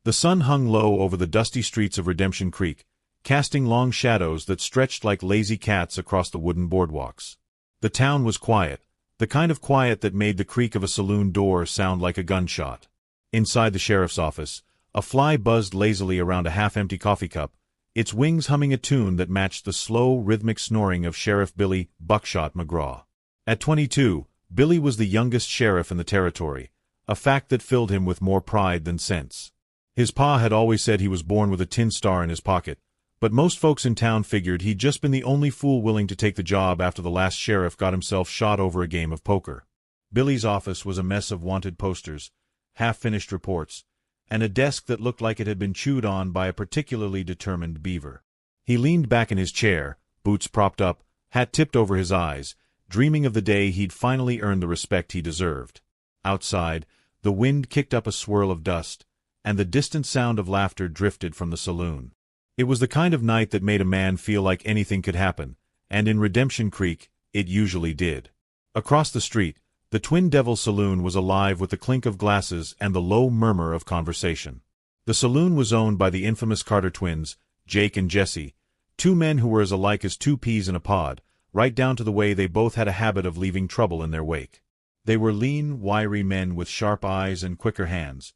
The sun hung low over the dusty streets of Redemption Creek, casting long shadows that stretched like lazy cats across the wooden boardwalks. The town was quiet, the kind of quiet that made the creak of a saloon door sound like a gunshot. Inside the sheriff's office, a fly buzzed lazily around a half-empty coffee cup, its wings humming a tune that matched the slow, rhythmic snoring of Sheriff Billy "Buckshot" McGraw. At 22, Billy was the youngest sheriff in the territory, a fact that filled him with more pride than sense. His pa had always said he was born with a tin star in his pocket, but most folks in town figured he'd just been the only fool willing to take the job after the last sheriff got himself shot over a game of poker. Billy's office was a mess of wanted posters, half-finished reports, and a desk that looked like it had been chewed on by a particularly determined beaver. He leaned back in his chair, boots propped up, hat tipped over his eyes, dreaming of the day he'd finally earned the respect he deserved. Outside, the wind kicked up a swirl of dust, and the distant sound of laughter drifted from the saloon. It was the kind of night that made a man feel like anything could happen, and in Redemption Creek, it usually did. Across the street, the Twin Devil Saloon was alive with the clink of glasses and the low murmur of conversation. The saloon was owned by the infamous Carter twins, Jake and Jesse, two men who were as alike as two peas in a pod, right down to the way they both had a habit of leaving trouble in their wake. They were lean, wiry men with sharp eyes and quicker hands,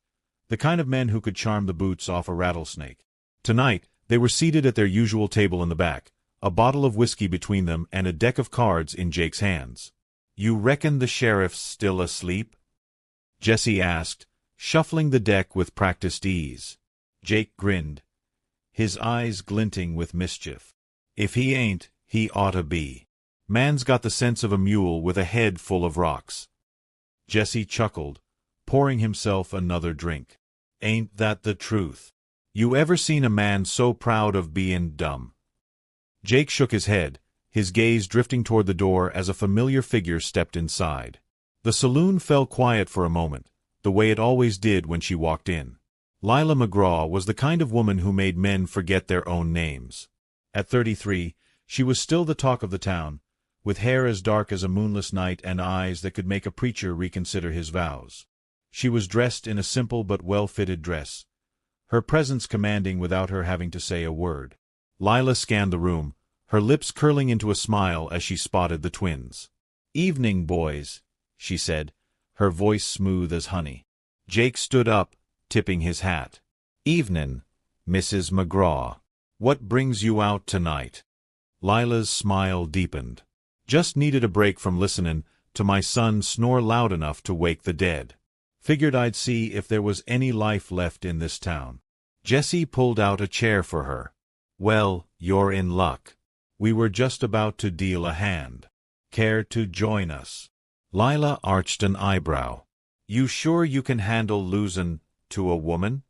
the kind of men who could charm the boots off a rattlesnake. Tonight, they were seated at their usual table in the back, a bottle of whiskey between them and a deck of cards in Jake's hands. "You reckon the sheriff's still asleep?" Jesse asked, shuffling the deck with practiced ease. Jake grinned, his eyes glinting with mischief. "If he ain't, he oughta be. Man's got the sense of a mule with a head full of rocks." Jesse chuckled, pouring himself another drink. "Ain't that the truth? You ever seen a man so proud of bein' dumb?" Jake shook his head, his gaze drifting toward the door as a familiar figure stepped inside. The saloon fell quiet for a moment, the way it always did when she walked in. Lila McGraw was the kind of woman who made men forget their own names. At 33, she was still the talk of the town, with hair as dark as a moonless night and eyes that could make a preacher reconsider his vows. She was dressed in a simple but well-fitted dress, her presence commanding without her having to say a word. Lila scanned the room, her lips curling into a smile as she spotted the twins. "Evening, boys," she said, her voice smooth as honey. Jake stood up, tipping his hat. "Evenin', Mrs. McGraw. What brings you out tonight?" Lila's smile deepened. "Just needed a break from listenin' to my son snore loud enough to wake the dead. Figured I'd see if there was any life left in this town." Jesse pulled out a chair for her. "Well, you're in luck. We were just about to deal a hand. Care to join us?" Lila arched an eyebrow. "You sure you can handle losin' to a woman?"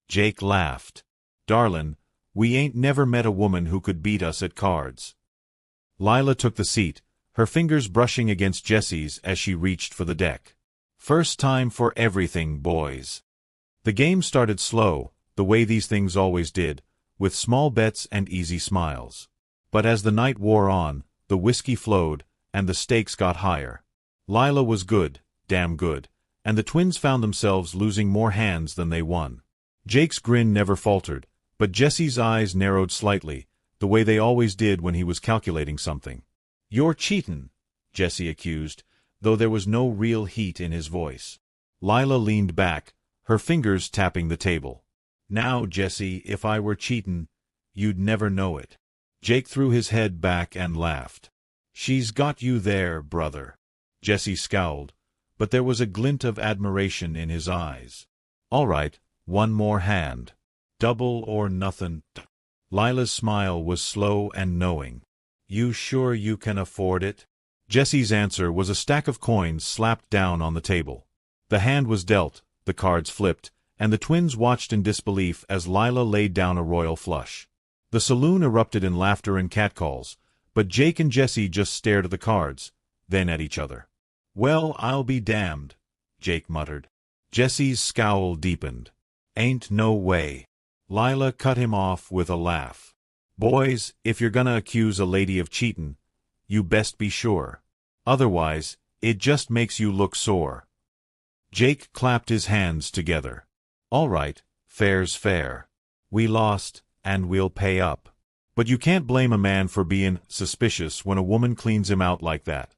Jake laughed. "Darlin', we ain't never met a woman who could beat us at cards." Lila took the seat, her fingers brushing against Jesse's as she reached for the deck. "First time for everything, boys." The game started slow, the way these things always did, with small bets and easy smiles. But as the night wore on, the whiskey flowed, and the stakes got higher. Lila was good, damn good, and the twins found themselves losing more hands than they won. Jake's grin never faltered, but Jesse's eyes narrowed slightly, the way they always did when he was calculating something. "You're cheatin'," Jesse accused, though there was no real heat in his voice. Lila leaned back, her fingers tapping the table. "Now, Jesse, if I were cheatin', you'd never know it." Jake threw his head back and laughed. "She's got you there, brother." Jesse scowled, but there was a glint of admiration in his eyes. "All right, one more hand. Double or nothin'." Lila's smile was slow and knowing. "You sure you can afford it?" Jesse's answer was a stack of coins slapped down on the table. The hand was dealt, the cards flipped, and the twins watched in disbelief as Lila laid down a royal flush. The saloon erupted in laughter and catcalls, but Jake and Jesse just stared at the cards, then at each other. "Well, I'll be damned," Jake muttered. Jesse's scowl deepened. "Ain't no way." Lila cut him off with a laugh. "Boys, if you're gonna accuse a lady of cheatin', you best be sure. Otherwise, it just makes you look sore." Jake clapped his hands together. "All right, Fair's fair. We lost, and we'll pay up. But you can't blame a man for being suspicious when a woman cleans him out like that.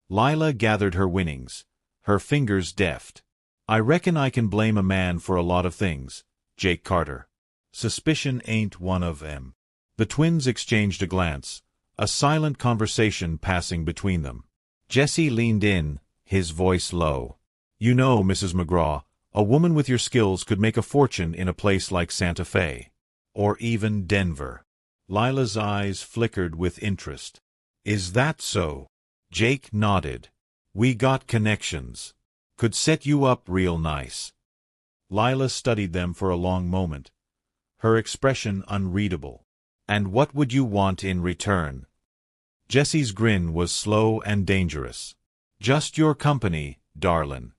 Lila gathered her winnings, her fingers deft. I reckon I can blame a man for a lot of things, Jake Carter. Suspicion ain't one of them. The twins exchanged a glance, a silent conversation passing between them. Jesse leaned in, his voice low. You know, Mrs. McGraw, a woman with your skills could make a fortune in a place like Santa Fe. Or even Denver. Lila's eyes flickered with interest. Is that so? Jake nodded. We got connections. Could set you up real nice. Lila studied them for a long moment, her expression unreadable. And what would you want in return? Jesse's grin was slow and dangerous. Just your company, darlin'.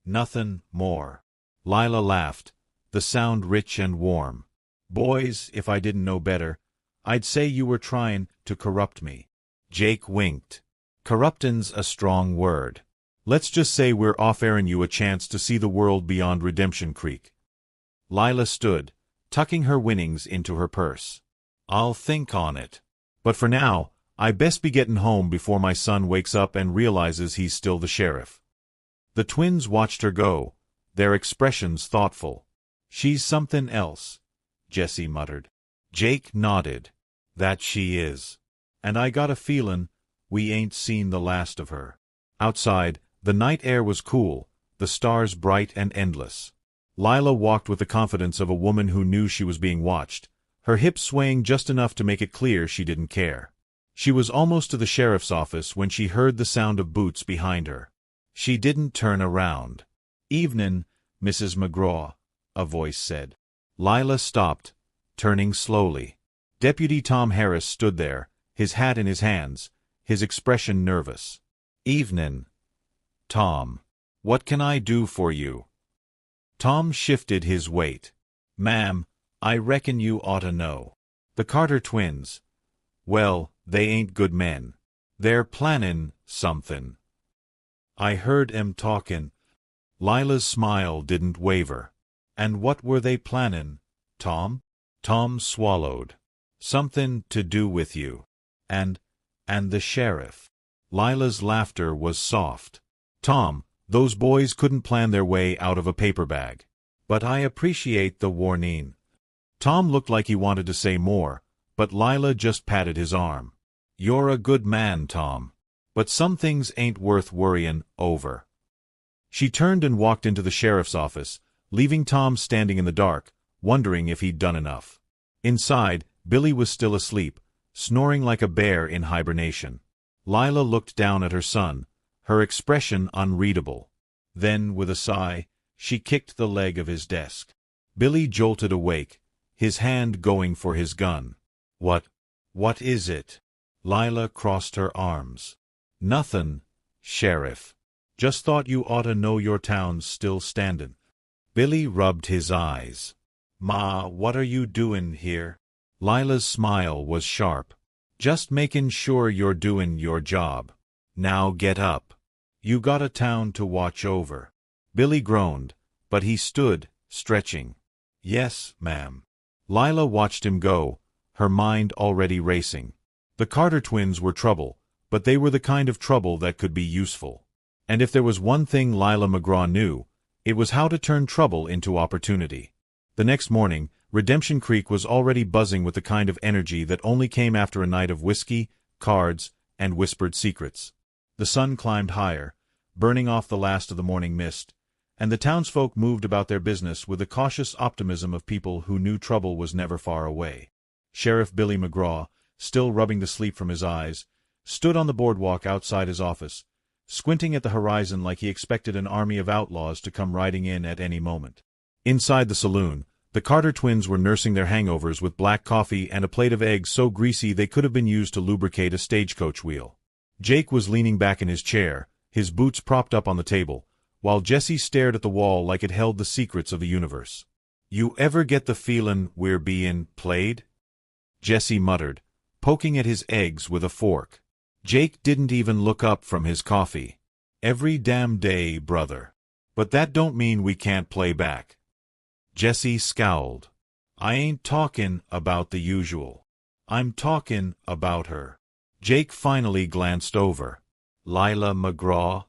Nothin' more. Lila laughed, the sound rich and warm. Boys, if I didn't know better, I'd say you were tryin' to corrupt me. Jake winked. Corruptin's a strong word. Let's just say we're offerin' you a chance to see the world beyond Redemption Creek. Lila stood, tucking her winnings into her purse. I'll think on it. But for now, I best be gettin' home before my son wakes up and realizes he's still the sheriff. The twins watched her go, their expressions thoughtful. She's something else, Jesse muttered. Jake nodded. That she is. And I got a feelin' we ain't seen the last of her. Outside, the night air was cool, the stars bright and endless. Lila walked with the confidence of a woman who knew she was being watched, her hips swaying just enough to make it clear she didn't care. She was almost to the sheriff's office when she heard the sound of boots behind her. She didn't turn around. Evenin', Mrs. McGraw, a voice said. Lila stopped, turning slowly. Deputy Tom Harris stood there, his hat in his hands, his expression nervous. Evenin', Tom. What can I do for you? Tom shifted his weight. Ma'am, I reckon you ought to know. The Carter twins. Well, they ain't good men. They're plannin' somethin'. I heard 'em talkin'. Lila's smile didn't waver. And what were they plannin', Tom? Tom swallowed. Something to do with you. And the sheriff. Lila's laughter was soft. Tom, those boys couldn't plan their way out of a paper bag. But I appreciate the warning. Tom looked like he wanted to say more, but Lila just patted his arm. You're a good man, Tom. But some things ain't worth worryin' over. She turned and walked into the sheriff's office, leaving Tom standing in the dark, wondering if he'd done enough. Inside, Billy was still asleep, snoring like a bear in hibernation. Lila looked down at her son, her expression unreadable. Then, with a sigh, she kicked the leg of his desk. Billy jolted awake, his hand going for his gun. What is it? Lila crossed her arms. Nothin', Sheriff. Just thought you oughta know your town's still standin'. Billy rubbed his eyes. Ma, what are you doin' here? Lila's smile was sharp. Just makin' sure you're doin' your job. Now get up. You got a town to watch over. Billy groaned, but he stood, stretching. Yes, ma'am. Lila watched him go, her mind already racing. The Carter twins were trouble, but they were the kind of trouble that could be useful. And if there was one thing Lila McGraw knew, it was how to turn trouble into opportunity. The next morning, Redemption Creek was already buzzing with the kind of energy that only came after a night of whiskey, cards, and whispered secrets. The sun climbed higher, burning off the last of the morning mist, and the townsfolk moved about their business with the cautious optimism of people who knew trouble was never far away. Sheriff Billy McGraw, still rubbing the sleep from his eyes, stood on the boardwalk outside his office, squinting at the horizon like he expected an army of outlaws to come riding in at any moment. Inside the saloon, the Carter twins were nursing their hangovers with black coffee and a plate of eggs so greasy they could have been used to lubricate a stagecoach wheel. Jake was leaning back in his chair, his boots propped up on the table, while Jesse stared at the wall like it held the secrets of the universe. You ever get the feelin' we're bein' played? Jesse muttered, poking at his eggs with a fork. Jake didn't even look up from his coffee. Every damn day, brother. But that don't mean we can't play back. Jesse scowled. I ain't talkin' about the usual. I'm talkin' about her. Jake finally glanced over. Lila McGraw?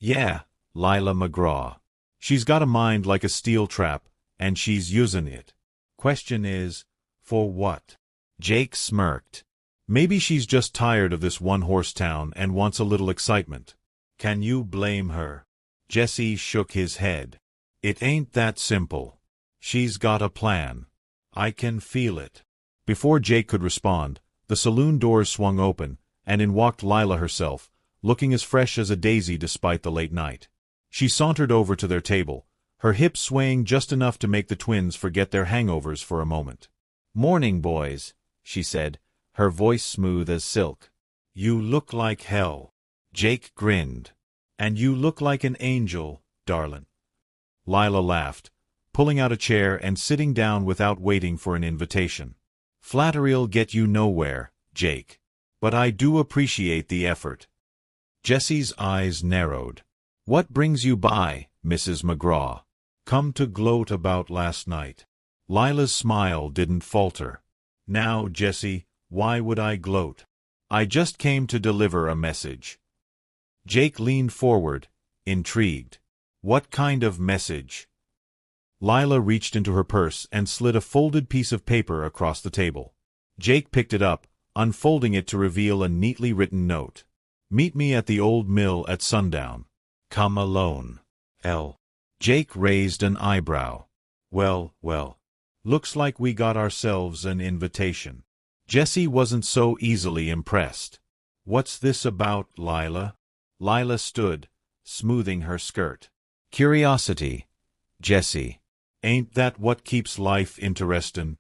Yeah, Lila McGraw. She's got a mind like a steel trap, and she's usin' it. Question is, for what? Jake smirked. Maybe she's just tired of this one-horse town and wants a little excitement. Can you blame her? Jesse shook his head. It ain't that simple. She's got a plan. I can feel it. Before Jake could respond, the saloon doors swung open, and in walked Lila herself, looking as fresh as a daisy despite the late night. She sauntered over to their table, her hips swaying just enough to make the twins forget their hangovers for a moment. "Morning, boys," she said, her voice smooth as silk. "You look like hell." Jake grinned. "And you look like an angel, darlin'." Lila laughed, pulling out a chair and sitting down without waiting for an invitation. "Flattery'll get you nowhere, Jake. But I do appreciate the effort." Jesse's eyes narrowed. "What brings you by, Mrs. McGraw? Come to gloat about last night?" Lila's smile didn't falter. "Now, Jesse, why would I gloat? I just came to deliver a message." Jake leaned forward, intrigued. "What kind of message?" Lila reached into her purse and slid a folded piece of paper across the table. Jake picked it up, unfolding it to reveal a neatly written note. "Meet me at the old mill at sundown. Come alone. L." Jake raised an eyebrow. Well, looks like we got ourselves an invitation." Jesse wasn't so easily impressed. "What's this about, Lila?" Lila stood, smoothing her skirt. "Curiosity, Jesse. Ain't that what keeps life interestin'?"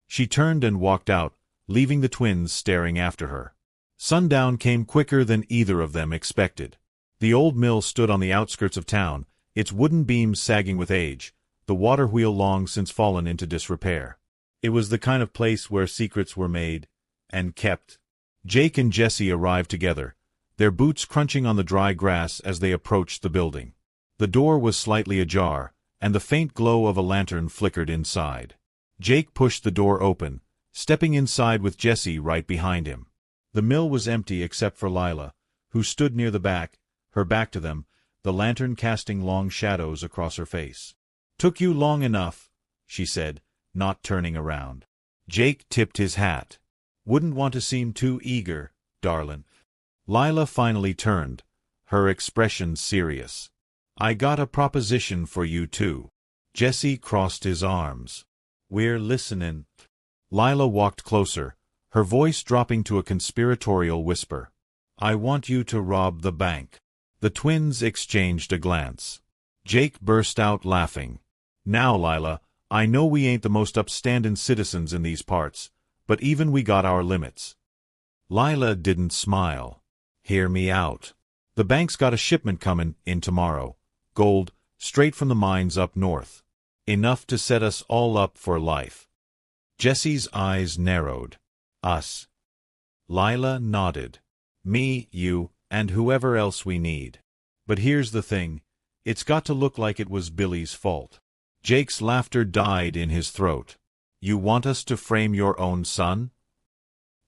She turned and walked out, leaving the twins staring after her. Sundown came quicker than either of them expected. The old mill stood on the outskirts of town, its wooden beams sagging with age, the water wheel long since fallen into disrepair. It was the kind of place where secrets were made and kept. Jake and Jesse arrived together, their boots crunching on the dry grass as they approached the building. The door was slightly ajar, and the faint glow of a lantern flickered inside. Jake pushed the door open, stepping inside with Jesse right behind him. The mill was empty except for Lila, who stood near the back, her back to them, the lantern casting long shadows across her face. "Took you long enough," she said, not turning around. Jake tipped his hat. "Wouldn't want to seem too eager, darlin'." Lila finally turned, her expression serious. "I got a proposition for you too." Jesse crossed his arms. "We're listenin'." Lila walked closer, her voice dropping to a conspiratorial whisper. "I want you to rob the bank." The twins exchanged a glance. Jake burst out laughing. "Now, Lila, I know we ain't the most upstandin' citizens in these parts, but even we got our limits." Lila didn't smile. "Hear me out. The bank's got a shipment comin' in tomorrow. Gold, straight from the mines up north. Enough to set us all up for life." Jesse's eyes narrowed. "Us?" Lila nodded. "Me, you, and whoever else we need. But here's the thing, it's got to look like it was Billy's fault." Jake's laughter died in his throat. "You want us to frame your own son?"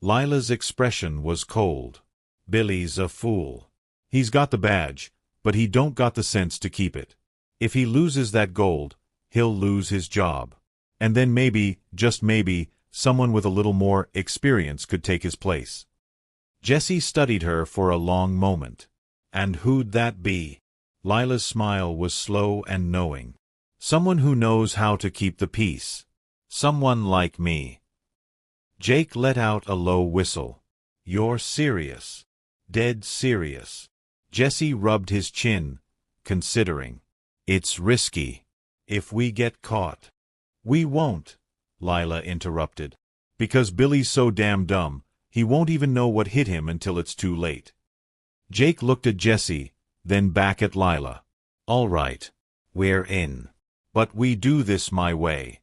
Lila's expression was cold. "Billy's a fool. He's got the badge, but he don't got the sense to keep it. If he loses that gold, he'll lose his job. And then maybe, just maybe, someone with a little more experience could take his place." Jesse studied her for a long moment. "And who'd that be?" Lila's smile was slow and knowing. "Someone who knows how to keep the peace. Someone like me." Jake let out a low whistle. "You're serious. Dead serious." Jesse rubbed his chin, considering. "It's risky. If we get caught." "We won't," Lila interrupted. "Because Billy's so damn dumb, he won't even know what hit him until it's too late." Jake looked at Jesse, then back at Lila. "All right. We're in. But we do this my way."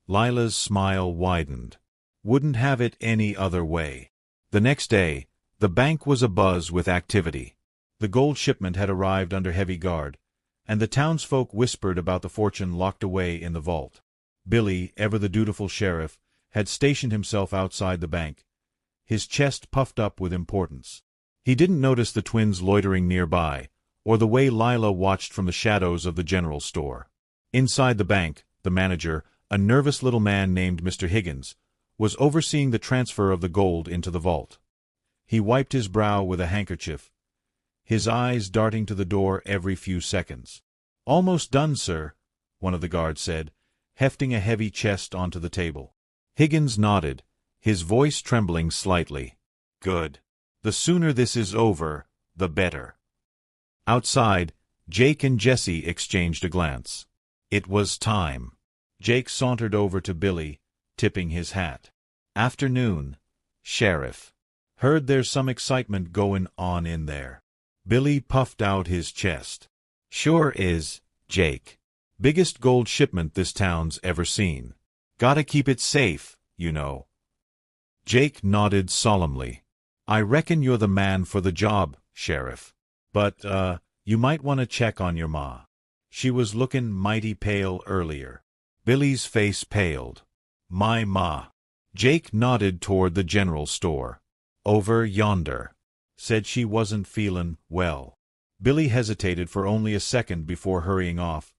Lila's smile widened. "Wouldn't have it any other way." The next day, the bank was abuzz with activity. The gold shipment had arrived under heavy guard, and the townsfolk whispered about the fortune locked away in the vault. Billy, ever the dutiful sheriff, had stationed himself outside the bank, his chest puffed up with importance. He didn't notice the twins loitering nearby, or the way Lila watched from the shadows of the general store. Inside the bank, the manager, a nervous little man named Mr. Higgins, was overseeing the transfer of the gold into the vault. He wiped his brow with a handkerchief, his eyes darting to the door every few seconds. "Almost done, sir," one of the guards said, hefting a heavy chest onto the table. Higgins nodded, his voice trembling slightly. "Good. The sooner this is over, the better." Outside, Jake and Jesse exchanged a glance. It was time. Jake sauntered over to Billy, tipping his hat. "Afternoon, Sheriff. Heard there's some excitement goin' on in there." Billy puffed out his chest. "Sure is, Jake. Biggest gold shipment this town's ever seen. Gotta keep it safe, you know." Jake nodded solemnly. "I reckon you're the man for the job, Sheriff. But, you might want to check on your ma. She was lookin' mighty pale earlier." Billy's face paled. "My ma." Jake nodded toward the general store. "Over yonder. Said she wasn't feelin' well." Billy hesitated for only a second before hurrying off,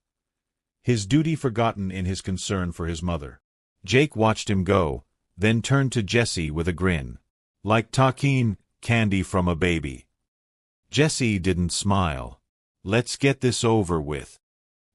his duty forgotten in his concern for his mother. Jake watched him go, then turned to Jesse with a grin. "Like talking candy from a baby." Jesse didn't smile. "Let's get this over with."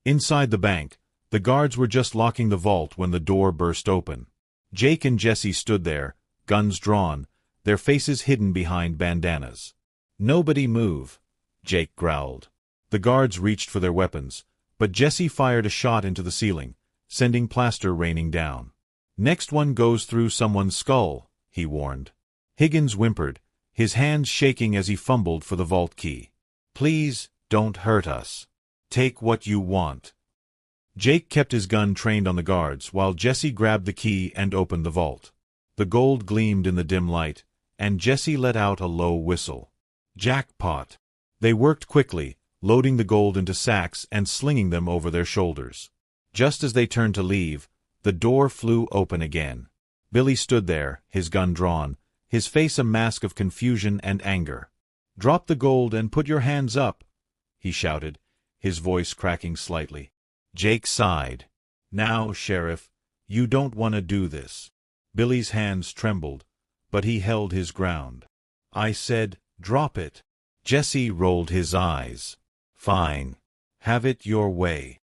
Inside the bank, the guards were just locking the vault when the door burst open. Jake and Jesse stood there, guns drawn, their faces hidden behind bandanas. "Nobody move," Jake growled. The guards reached for their weapons, but Jesse fired a shot into the ceiling, sending plaster raining down. "Next one goes through someone's skull," he warned. Higgins whimpered, his hands shaking as he fumbled for the vault key. "Please, don't hurt us. Take what you want." Jake kept his gun trained on the guards while Jesse grabbed the key and opened the vault. The gold gleamed in the dim light, and Jesse let out a low whistle. Jackpot! They worked quickly, loading the gold into sacks and slinging them over their shoulders. Just as they turned to leave, the door flew open again. Billy stood there, his gun drawn, his face a mask of confusion and anger. "Drop the gold and put your hands up," he shouted, his voice cracking slightly. Jake sighed. "Now, Sheriff, you don't want to do this." Billy's hands trembled, but he held his ground. "I said, drop it." Jesse rolled his eyes. "Fine. Have it your way."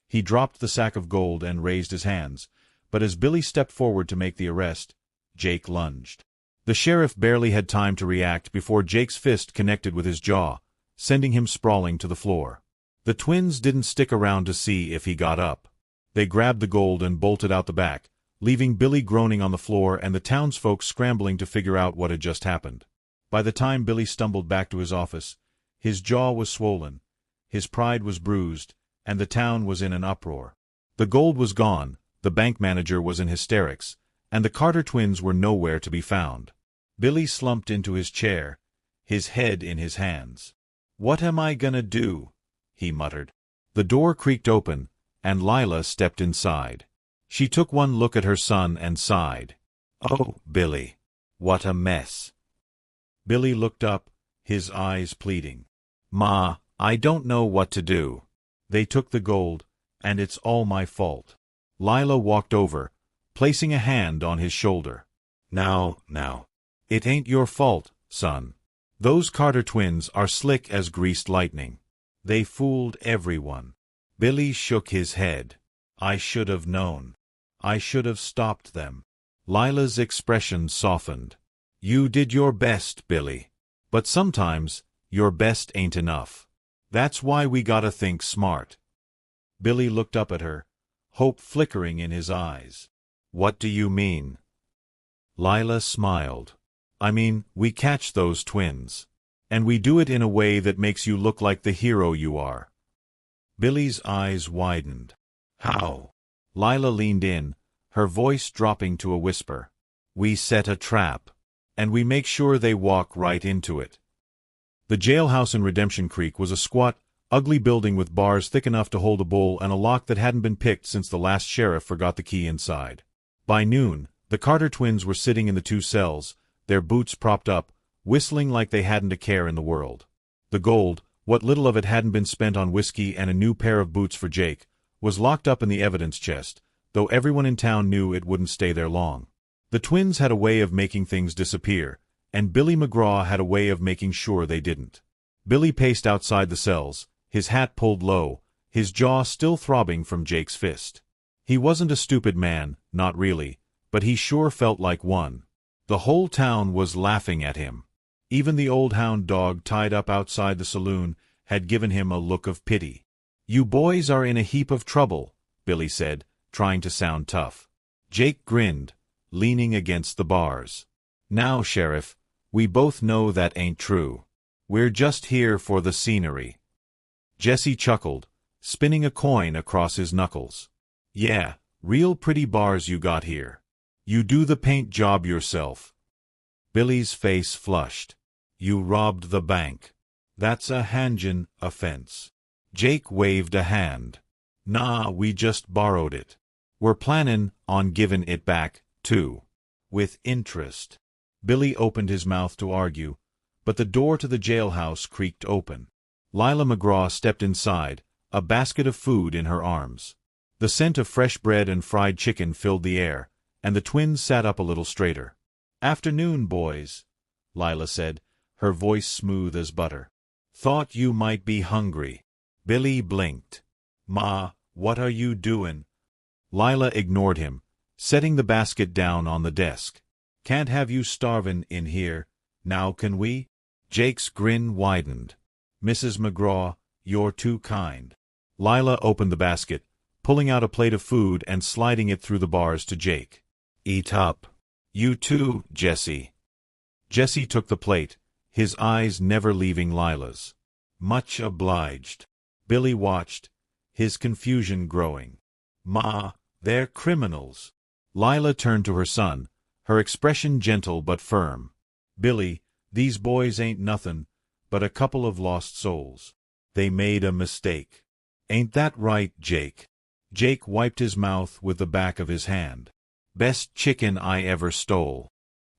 He dropped the sack of gold and raised his hands, but as Billy stepped forward to make the arrest, Jake lunged. The sheriff barely had time to react before Jake's fist connected with his jaw, sending him sprawling to the floor. The twins didn't stick around to see if he got up. They grabbed the gold and bolted out the back, leaving Billy groaning on the floor and the townsfolk scrambling to figure out what had just happened. By the time Billy stumbled back to his office, his jaw was swollen, his pride was bruised, and the town was in an uproar. The gold was gone, the bank manager was in hysterics, and the Carter twins were nowhere to be found. Billy slumped into his chair, his head in his hands. "What am I gonna do?" he muttered. The door creaked open, and Lila stepped inside. She took one look at her son and sighed. "Oh, Billy, what a mess." Billy looked up, his eyes pleading. "Ma, I don't know what to do. They took the gold, and it's all my fault." Lila walked over, placing a hand on his shoulder. Now, it ain't your fault, son. Those Carter twins are slick as greased lightning. They fooled everyone." Billy shook his head. "I should have known. I should have stopped them." Lila's expression softened. "You did your best, Billy. But sometimes, your best ain't enough. That's why we gotta think smart." Billy looked up at her, hope flickering in his eyes. "What do you mean?" Lila smiled. "I mean, we catch those twins. And we do it in a way that makes you look like the hero you are." Billy's eyes widened. "How?" Lila leaned in, her voice dropping to a whisper. "We set a trap, and we make sure they walk right into it." The jailhouse in Redemption Creek was a squat, ugly building with bars thick enough to hold a bull and a lock that hadn't been picked since the last sheriff forgot the key inside. By noon, the Carter twins were sitting in the 2 cells, their boots propped up, whistling like they hadn't a care in the world. The gold, what little of it hadn't been spent on whiskey and a new pair of boots for Jake, was locked up in the evidence chest, though everyone in town knew it wouldn't stay there long. The twins had a way of making things disappear, and Billy McGraw had a way of making sure they didn't. Billy paced outside the cells, his hat pulled low, his jaw still throbbing from Jake's fist. He wasn't a stupid man, not really, but he sure felt like one. The whole town was laughing at him. Even the old hound dog tied up outside the saloon had given him a look of pity. "You boys are in a heap of trouble," Billy said, trying to sound tough. Jake grinned, leaning against the bars. "Now, Sheriff, we both know that ain't true. We're just here for the scenery." Jesse chuckled, spinning a coin across his knuckles. "Yeah, real pretty bars you got here. You do the paint job yourself." Billy's face flushed. "You robbed the bank. That's a Hanjin offense." Jake waved a hand. "Nah, we just borrowed it. We're plannin' on givin' it back, too. With interest." Billy opened his mouth to argue, but the door to the jailhouse creaked open. Lila McGraw stepped inside, a basket of food in her arms. The scent of fresh bread and fried chicken filled the air, and the twins sat up a little straighter. "Afternoon, boys," Lila said, her voice smooth as butter. "Thought you might be hungry." Billy blinked. "Ma, what are you doin'?" Lila ignored him, setting the basket down on the desk. "Can't have you starvin' in here, now can we?" Jake's grin widened. "Mrs. McGraw, you're too kind." Lila opened the basket, pulling out a plate of food and sliding it through the bars to Jake. "Eat up. You too, Jesse." Jesse took the plate, his eyes never leaving Lila's. "Much obliged." Billy watched, his confusion growing. "Ma, they're criminals." Lila turned to her son, her expression gentle but firm. "Billy, these boys ain't nothin' but a couple of lost souls. They made a mistake. Ain't that right, Jake?" Jake wiped his mouth with the back of his hand. "Best chicken I ever stole."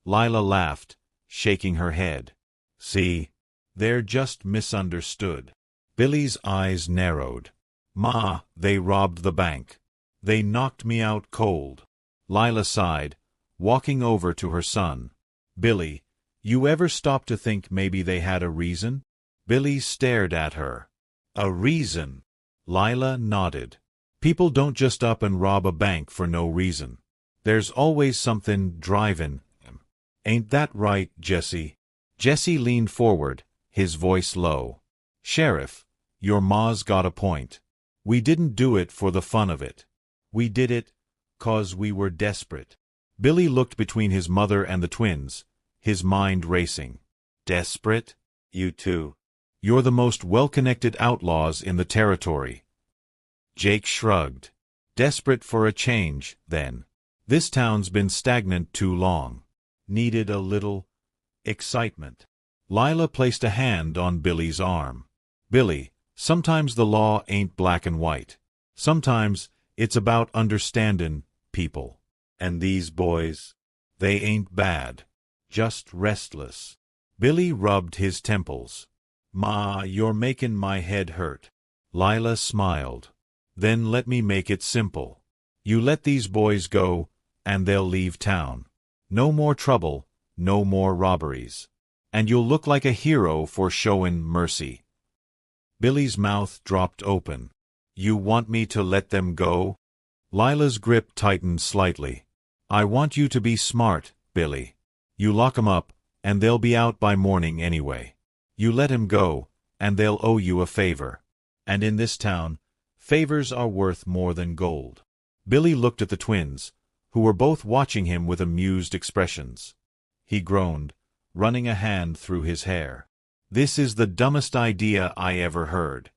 Lila laughed, shaking her head. "See? They're just misunderstood." Billy's eyes narrowed. "Ma, they robbed the bank. They knocked me out cold." Lila sighed, walking over to her son. "Billy, you ever stop to think maybe they had a reason?" Billy stared at her. "A reason?" Lila nodded. "People don't just up and rob a bank for no reason. There's always something drivin' them. Ain't that right, Jesse?" Jesse leaned forward, his voice low. "Sheriff, your ma's got a point. We didn't do it for the fun of it. We did it 'cause we were desperate." Billy looked between his mother and the twins, his mind racing. "Desperate? You two. You're the most well-connected outlaws in the territory." Jake shrugged. "Desperate for a change, then. This town's been stagnant too long. Needed a little excitement." Lila placed a hand on Billy's arm. "Billy, sometimes the law ain't black and white. Sometimes it's about understandin' people. And these boys, they ain't bad. Just restless." Billy rubbed his temples. "Ma, you're makin' my head hurt." Lila smiled. "Then let me make it simple. You let these boys go, and they'll leave town. No more trouble, no more robberies. And you'll look like a hero for showin' mercy." Billy's mouth dropped open. "You want me to let them go?" Lila's grip tightened slightly. "I want you to be smart, Billy. You lock 'em up, and they'll be out by morning anyway. You let 'em go, and they'll owe you a favor. And in this town, favors are worth more than gold." Billy looked at the twins, who were both watching him with amused expressions. He groaned, running a hand through his hair. "This is the dumbest idea I ever heard."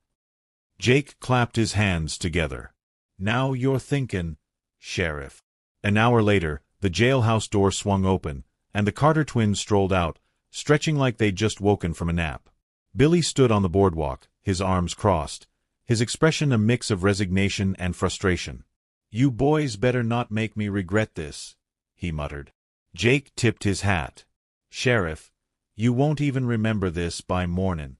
Jake clapped his hands together. "Now you're thinkin', Sheriff." An hour later, the jailhouse door swung open, and the Carter twins strolled out, stretching like they'd just woken from a nap. Billy stood on the boardwalk, his arms crossed, his expression a mix of resignation and frustration. "You boys better not make me regret this," he muttered. Jake tipped his hat. "Sheriff, you won't even remember this by mornin'."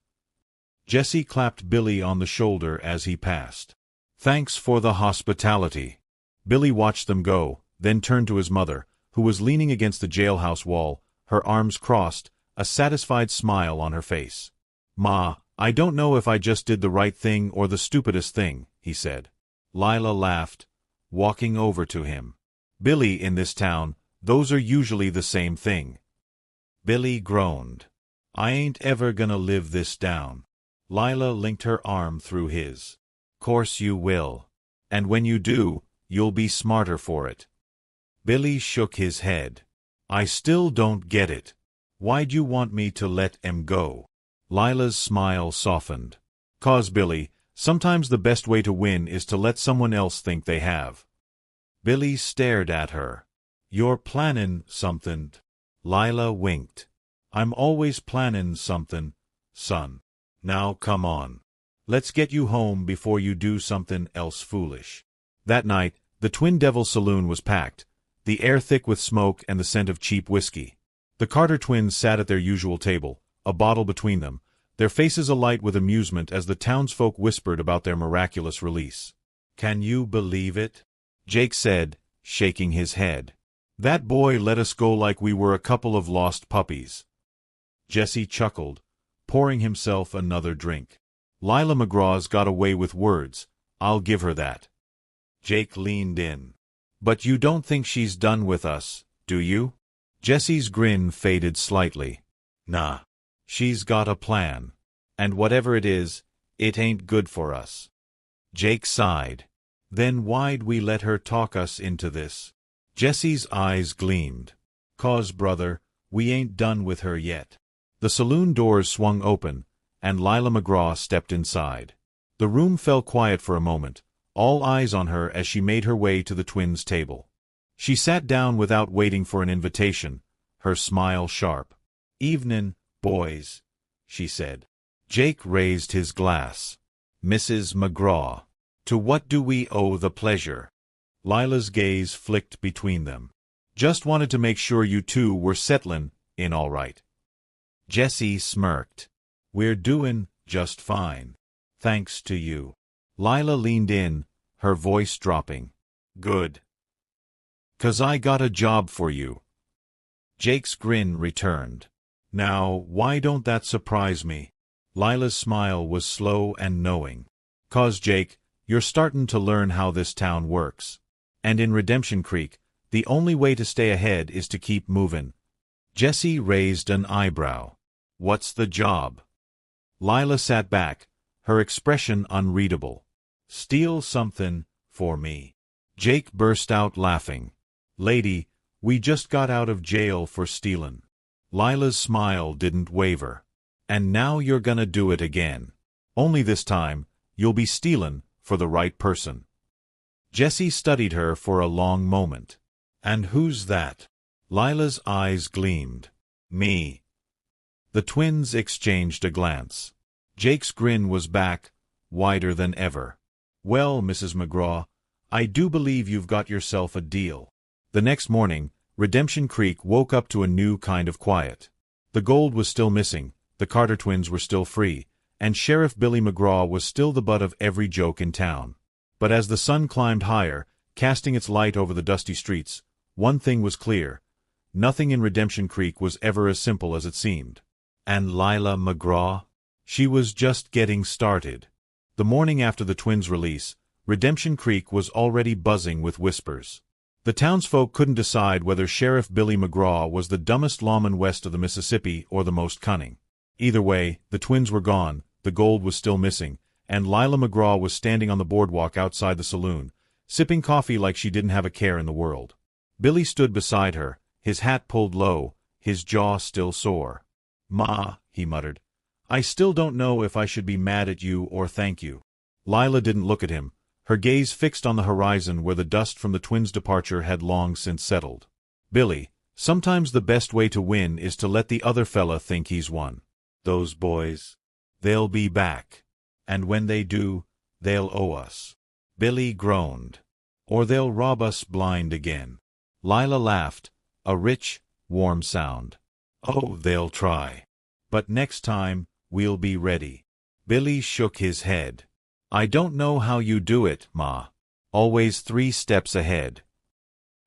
Jesse clapped Billy on the shoulder as he passed. "Thanks for the hospitality." Billy watched them go, then turned to his mother, who was leaning against the jailhouse wall, her arms crossed, a satisfied smile on her face. "Ma, I don't know if I just did the right thing or the stupidest thing," he said. Lila laughed, walking over to him. "Billy, in this town, those are usually the same thing." Billy groaned. "I ain't ever gonna live this down." Lila linked her arm through his. "Course you will. And when you do, you'll be smarter for it." Billy shook his head. "I still don't get it. Why'd you want me to let em go?" Lila's smile softened. "'Cause, Billy, sometimes the best way to win is to let someone else think they have." Billy stared at her. "You're plannin' somethin'." Lila winked. "I'm always plannin' somethin', son. Now come on. Let's get you home before you do something else foolish." That night, the Twin Devil saloon was packed, the air thick with smoke and the scent of cheap whiskey. The Carter twins sat at their usual table, a bottle between them, their faces alight with amusement as the townsfolk whispered about their miraculous release. "Can you believe it?" Jake said, shaking his head. "That boy let us go like we were a couple of lost puppies." Jesse chuckled, pouring himself another drink. "Lila McGraw's got away with words, I'll give her that." Jake leaned in. "But you don't think she's done with us, do you?" Jesse's grin faded slightly. "Nah. She's got a plan. And whatever it is, it ain't good for us." Jake sighed. "Then why'd we let her talk us into this?" Jesse's eyes gleamed. "'Cause, brother, we ain't done with her yet." The saloon doors swung open, and Lila McGraw stepped inside. The room fell quiet for a moment, all eyes on her as she made her way to the twins' table. She sat down without waiting for an invitation, her smile sharp. "Evenin', boys," she said. Jake raised his glass. "Mrs. McGraw, to what do we owe the pleasure?" Lila's gaze flicked between them. "Just wanted to make sure you two were settlin' in all right." Jesse smirked. "We're doin' just fine. Thanks to you." Lila leaned in, her voice dropping. "Good. 'Cause I got a job for you." Jake's grin returned. "Now, why don't that surprise me?" Lila's smile was slow and knowing. "'Cause, Jake, you're startin' to learn how this town works. And in Redemption Creek, the only way to stay ahead is to keep movin'." Jesse raised an eyebrow. "What's the job?" Lila sat back, her expression unreadable. "Steal something for me." Jake burst out laughing. "Lady, we just got out of jail for stealin'." Lila's smile didn't waver. "And now you're gonna do it again. Only this time, you'll be stealin' for the right person." Jesse studied her for a long moment. "And who's that?" Lila's eyes gleamed. "Me." The twins exchanged a glance. Jake's grin was back, wider than ever. "Well, Mrs. McGraw, I do believe you've got yourself a deal." The next morning, Redemption Creek woke up to a new kind of quiet. The gold was still missing, the Carter twins were still free, and Sheriff Billy McGraw was still the butt of every joke in town. But as the sun climbed higher, casting its light over the dusty streets, one thing was clear. Nothing in Redemption Creek was ever as simple as it seemed. And Lila McGraw? She was just getting started. The morning after the twins' release, Redemption Creek was already buzzing with whispers. The townsfolk couldn't decide whether Sheriff Billy McGraw was the dumbest lawman west of the Mississippi or the most cunning. Either way, the twins were gone, the gold was still missing, and Lila McGraw was standing on the boardwalk outside the saloon, sipping coffee like she didn't have a care in the world. Billy stood beside her, his hat pulled low, his jaw still sore. "Ma," he muttered, "I still don't know if I should be mad at you or thank you." Lila didn't look at him, her gaze fixed on the horizon where the dust from the twins' departure had long since settled. "Billy, sometimes the best way to win is to let the other fella think he's won. Those boys, they'll be back." And when they do, they'll owe us. Billy groaned. Or they'll rob us blind again. Lila laughed, a rich, warm sound. Oh, they'll try. But next time, we'll be ready. Billy shook his head. I don't know how you do it, Ma. Always 3 steps ahead.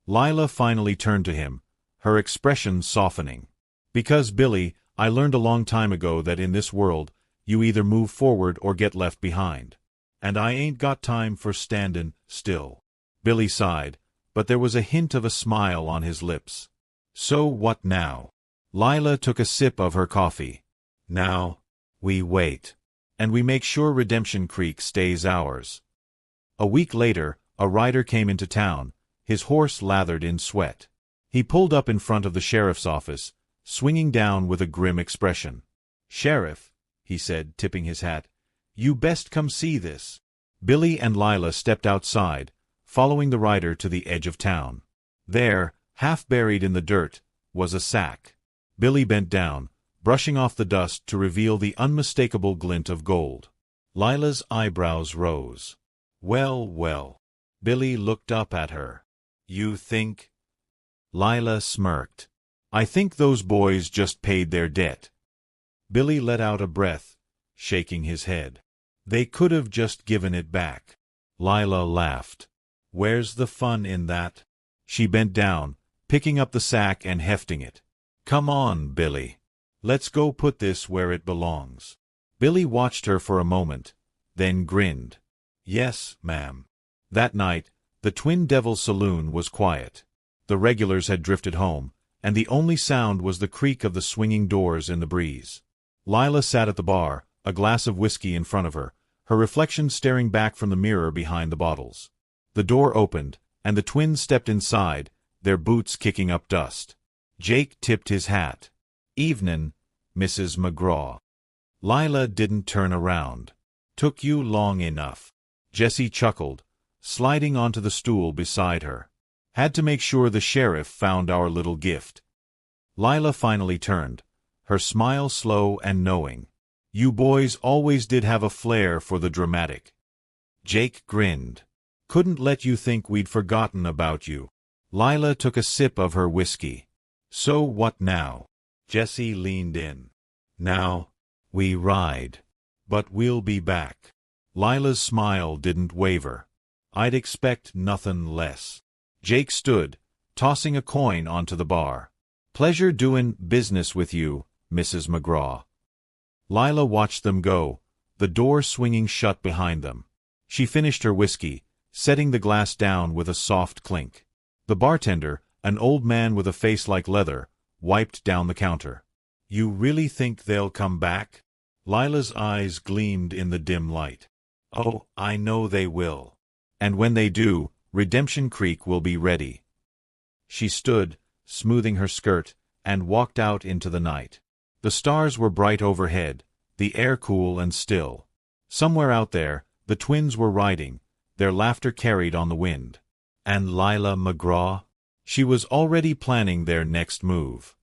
Lila finally turned to him, her expression softening. Because, Billy, I learned a long time ago that in this world, you either move forward or get left behind. And I ain't got time for standin' still. Billy sighed, but there was a hint of a smile on his lips. So what now? Lila took a sip of her coffee. Now, we wait. And we make sure Redemption Creek stays ours. A week later, a rider came into town, his horse lathered in sweat. He pulled up in front of the sheriff's office, swinging down with a grim expression. Sheriff, he said, tipping his hat, you best come see this. Billy and Lila stepped outside, following the rider to the edge of town. There, half buried in the dirt, was a sack. Billy bent down, brushing off the dust to reveal the unmistakable glint of gold. Lila's eyebrows rose. Well, well. Billy looked up at her. You think? Lila smirked. I think those boys just paid their debt. Billy let out a breath, shaking his head. They could have just given it back. Lila laughed. Where's the fun in that? She bent down, picking up the sack and hefting it. Come on, Billy. Let's go put this where it belongs. Billy watched her for a moment, then grinned. Yes, ma'am. That night, the Twin Devils saloon was quiet. The regulars had drifted home, and the only sound was the creak of the swinging doors in the breeze. Lila sat at the bar, a glass of whiskey in front of her, her reflection staring back from the mirror behind the bottles. The door opened, and the twins stepped inside, their boots kicking up dust. Jake tipped his hat. Evenin', Mrs. McGraw. Lila didn't turn around. Took you long enough. Jessie chuckled, sliding onto the stool beside her. Had to make sure the sheriff found our little gift. Lila finally turned, her smile slow and knowing. You boys always did have a flair for the dramatic. Jake grinned. Couldn't let you think we'd forgotten about you. Lila took a sip of her whiskey. So what now? Jessie leaned in. Now, we ride. But we'll be back. Lila's smile didn't waver. I'd expect nothin' less. Jake stood, tossing a coin onto the bar. Pleasure doin' business with you, Mrs. McGraw. Lila watched them go, the door swinging shut behind them. She finished her whiskey, setting the glass down with a soft clink. The bartender, an old man with a face like leather, wiped down the counter. You really think they'll come back? Lila's eyes gleamed in the dim light. Oh, I know they will. And when they do, Redemption Creek will be ready. She stood, smoothing her skirt, and walked out into the night. The stars were bright overhead, the air cool and still. Somewhere out there, the twins were riding, their laughter carried on the wind. And Lila McGraw? She was already planning their next move.